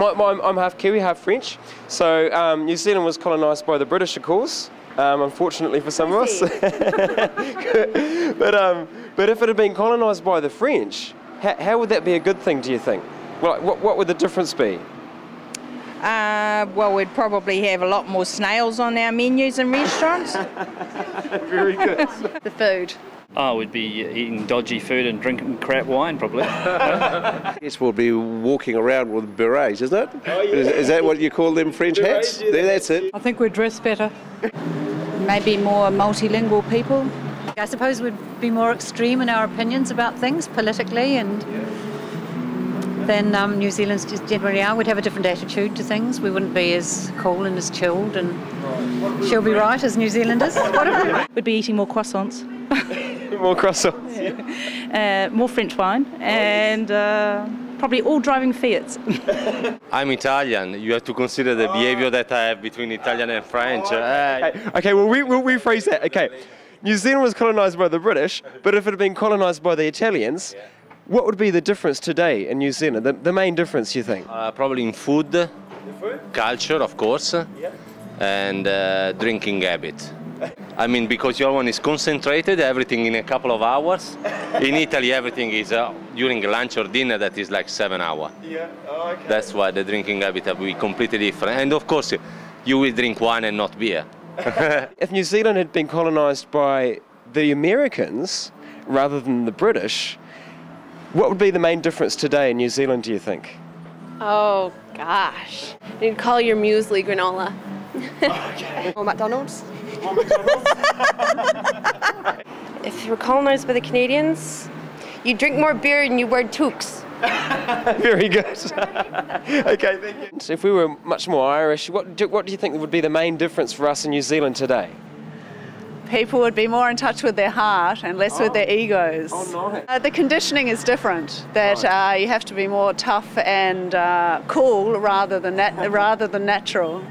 I'm half Kiwi, half French. So New Zealand was colonised by the British, of course. Unfortunately for some of us. But if it had been colonised by the French, how would that be a good thing, do you think? Well, what would the difference be? Well, we'd probably have a lot more snails on our menus in restaurants. Very good. The food. Oh, we'd be eating dodgy food and drinking crap wine, probably. Yes, we'll be walking around with berets, isn't it? Oh, yeah. Is that what you call them French hats? Yeah, that's it. I think we'd dress better. Maybe more multilingual people. I suppose we'd be more extreme in our opinions about things politically than New Zealanders just generally are. We'd have a different attitude to things. We wouldn't be as cool and as chilled and she'll be right as New Zealanders. We'd be eating more croissants. More croissants. Yeah. More French wine and probably all driving Fiats. I'm Italian. You have to consider the behavior that I have between Italian and French. Okay, well, we'll rephrase that. Okay, New Zealand was colonised by the British, but if it had been colonised by the Italians, what would be the difference today in New Zealand? The main difference, you think? Probably in food, culture, of course, and drinking habit. I mean, because your one is concentrated, everything in a couple of hours. In Italy, everything is during lunch or dinner, that is like 7 hours. Yeah. Oh, okay. That's why the drinking habit will be completely different. And of course, you will drink wine and not beer. If New Zealand had been colonised by the Americans rather than the British, what would be the main difference today in New Zealand, do you think? Oh, gosh. You'd call your muesli granola. Okay. Or McDonald's. If you were colonised by the Canadians, you'd drink more beer and you wear toques. Very good. Okay, thank you. So if we were much more Irish, what do you think would be the main difference for us in New Zealand today? People would be more in touch with their heart and less with their egos. Oh, nice. The conditioning is different, that you have to be more tough and cool rather than natural.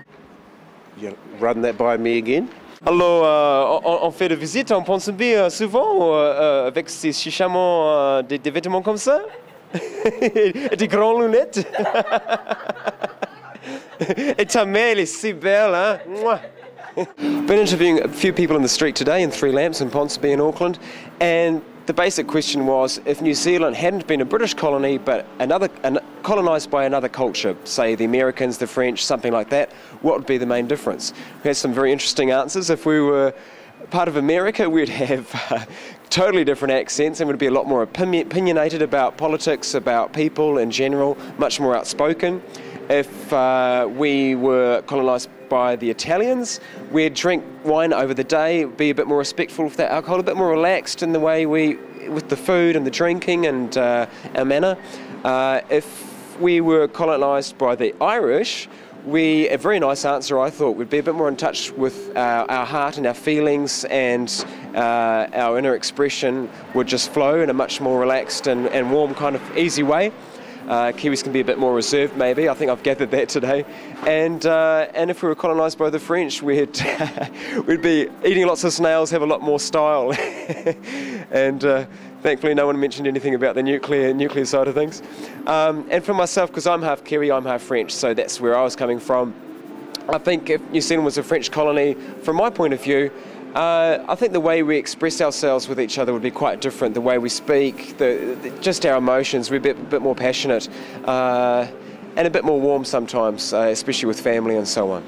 You run that by me again? Alors, on fait de visite, on pense bien souvent avec ces chichements des vêtements comme ça, et des grandes lunettes. Et ta mère, elle est si belle, hein? Mouah. Been interviewing a few people in the street today in Three Lamps in Ponsonby in Auckland, and the basic question was, if New Zealand hadn't been a British colony but colonised by another culture, say the Americans, the French, something like that, what would be the main difference? We had some very interesting answers. If we were part of America, we'd have totally different accents and would be a lot more opinionated about politics, about people in general, much more outspoken. If we were colonised by the Italians, we'd drink wine over the day, be a bit more respectful of that alcohol, a bit more relaxed in the way with the food and the drinking and our manner. If we were colonised by the Irish, a very nice answer, I thought, would be a bit more in touch with our heart and our feelings, and our inner expression would just flow in a much more relaxed and warm kind of easy way. Kiwis can be a bit more reserved, maybe. I think I've gathered that today. And if we were colonised by the French, we'd be eating lots of snails, have a lot more style. And thankfully, no one mentioned anything about the nuclear side of things. And for myself, because I'm half Kiwi, I'm half French, so that's where I was coming from. I think if New Zealand was a French colony, from my point of view, I think the way we express ourselves with each other would be quite different. The way we speak, just our emotions, we'd be a bit more passionate and a bit more warm sometimes, especially with family and so on.